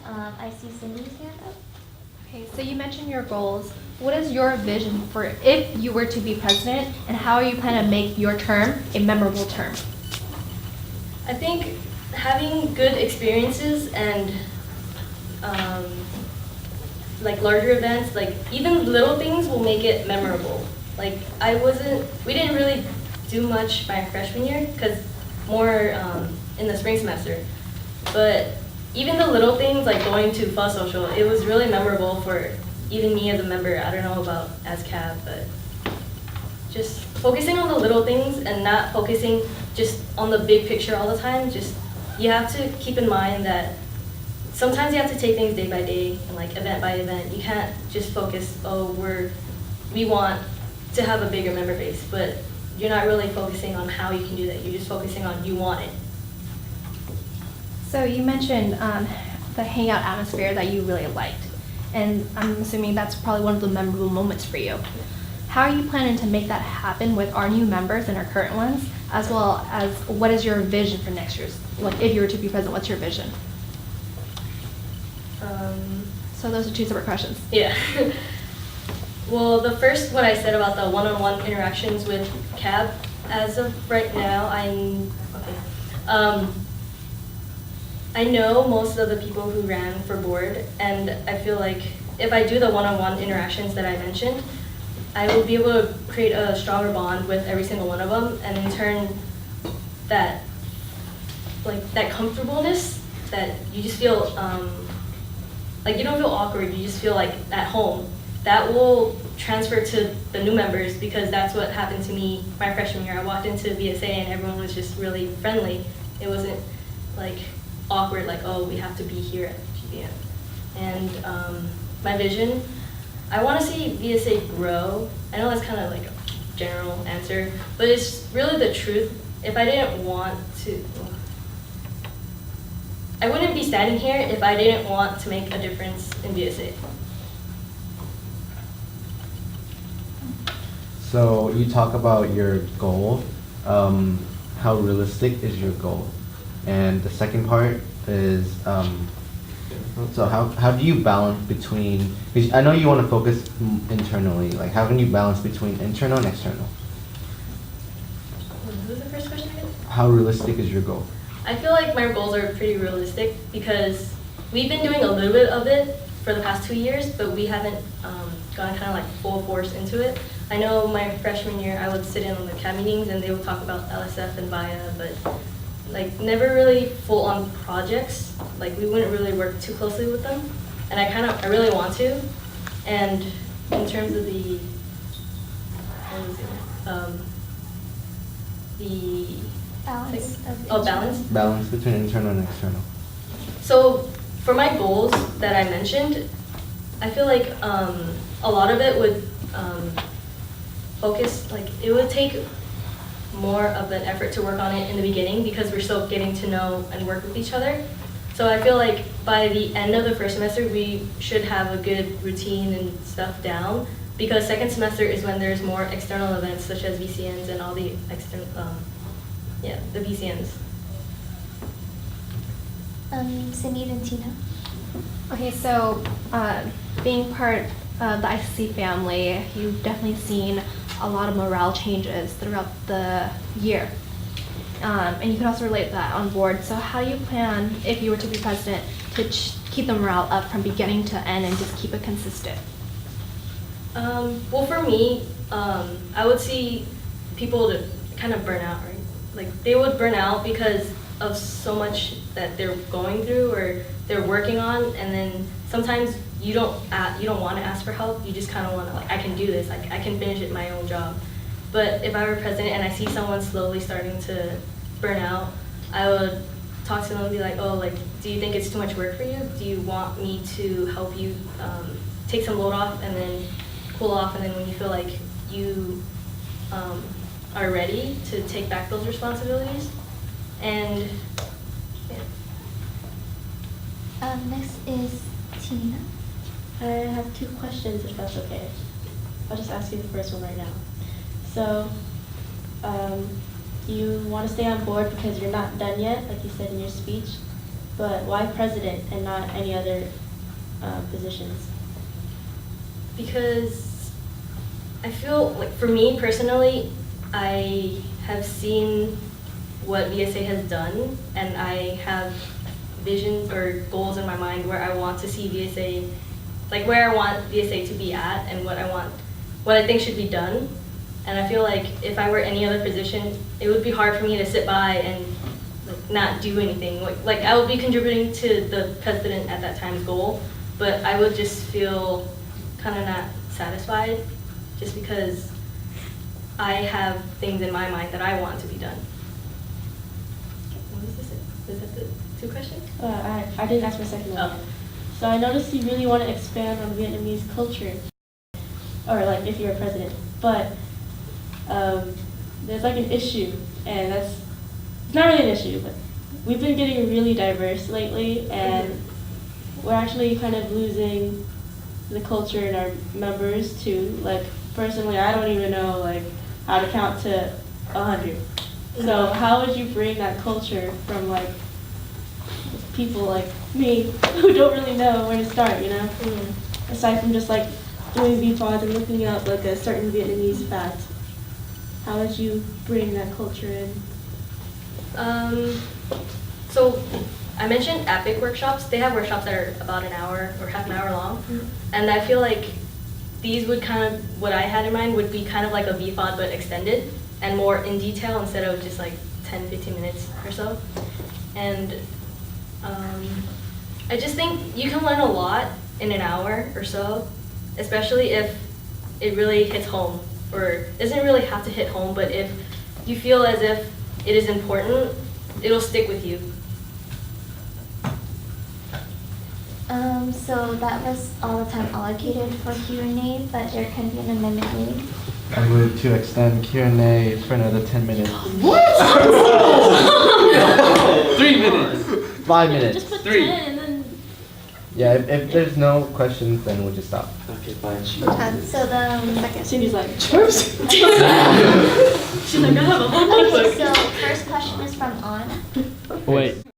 I see Cindy's hand up. Okay, so you mentioned your goals. What is your vision for if you were to be president, and how are you planning to make your term a memorable term? I think having good experiences and like larger events, like even little things will make it memorable. Like we didn't really do much my freshman year because more in the spring semester. But even the little things like going to fall social, it was really memorable for even me as a member. I don't know about as CAB, but just focusing on the little things and not focusing just on the big picture all the time. Just you have to keep in mind that sometimes you have to take things day by day and like event by event. You can't just focus, we want to have a bigger member base, but you're not really focusing on how you can do that. You're just focusing on you want it. So you mentioned the hangout atmosphere that you really liked, and I'm assuming that's probably one of the memorable moments for you. How are you planning to make that happen with our new members and our current ones, as well as what is your vision for next year's, like if you were to be president, what's your vision? So those are two separate questions. Yeah. Well, the first, what I said about the one-on-one interactions with CAB, as of right now, I know most of the people who ran for board, and I feel like if I do the one-on-one interactions that I mentioned, I will be able to create a stronger bond with every single one of them, and in turn, that comfortableness that you just feel, like you don't feel awkward, you just feel like at home. That will transfer to the new members because that's what happened to me my freshman year. I walked into VSA and everyone was just really friendly. It wasn't like awkward, like, oh, we have to be here at GBM. And my vision, I want to see VSA grow. I know that's kind of like a general answer, but it's really the truth. If I didn't want to, I wouldn't be standing here if I didn't want to make a difference in VSA. So you talk about your goal. How realistic is your goal? And the second part is, so how do you balance between, because I know you want to focus internally, like how can you balance between internal and external? What was the first question again? How realistic is your goal? I feel like my goals are pretty realistic because we've been doing a little bit of it for the past 2 years, but we haven't gone kind of like full force into it. I know my freshman year I would sit in on the CAB meetings and they would talk about LSF and VIA, but like never really full on projects. Like we wouldn't really work too closely with them, and I really want to. And in terms of the Balance. Balance between internal and external. So for my goals that I mentioned, I feel like a lot of it would focus, like it would take more of an effort to work on it in the beginning because we're still getting to know and work with each other. So I feel like by the end of the first semester, we should have a good routine and stuff down because second semester is when there's more external events such as VCNs and all the external, the VCNs. Cindy and Tina. Okay, so being part of the ICC family, you've definitely seen a lot of morale changes throughout the year. And you can also relate that on board. So how do you plan, if you were to be president, to keep the morale up from beginning to end and just keep it consistent? Well, for me, I would see people to kind of burn out, right? Like they would burn out because of so much that they're going through or they're working on, and then sometimes you don't want to ask for help. You just kind of want to, like, I can do this. I can finish it my own job. But if I were president and I see someone slowly starting to burn out, I would talk to them and be like, oh, like, do you think it's too much work for you? Do you want me to help you take some load off and then cool off, and then when you feel like you are ready to take back those responsibilities? And yeah. Next is Tina. I have 2 questions, if that's okay. I'll just ask you the first one right now. So, you want to stay on board because you're not done yet, like you said in your speech. but why president and not any other positions? Because I feel like for me personally, I have seen what VSA has done, and I have visions or goals in my mind where I want to see VSA, like where I want VSA to be at, and what I think should be done. And I feel like if I were any other position, it would be hard for me to sit by and like not do anything. Like I would be contributing to the president at that time's goal, but I would just feel kind of not satisfied, just because I have things in my mind that I want to be done. What was this? Is that the two questions? I didn't ask my second one. Oh. So I noticed you really want to expand on Vietnamese culture, or like if you're a president, but there's like an issue, and it's not really an issue, but we've been getting really diverse lately, and we're actually kind of losing the culture in our members too. Like personally, I don't even know like how to count to 100. So how would you bring that culture from like people like me who don't really know where to start, you know? Aside from just like doing VPODs and looking up like a certain Vietnamese fact, how would you bring that culture in? So I mentioned epic workshops. They have workshops that are about an hour or half an hour long. And I feel like these would kind of, what I had in mind would be kind of like a VPOD but extended and more in detail instead of just like 10, 15 minutes or so. And I just think you can learn a lot in an hour or so, especially if it really hits home, or it doesn't really have to hit home, but if you feel as if it is important, it'll stick with you. So that was all the time allocated for Q&A, but there can be an amendment made. I move to extend Q&A for another 10 minutes. 3 minutes. 5 minutes. Just put 3. 10 and then. Yeah, if there's no questions, then we'll just stop. Okay, fine. So the second. Cindy's like, She's like, I have a whole Okay, notebook. so first question is from An. Wait.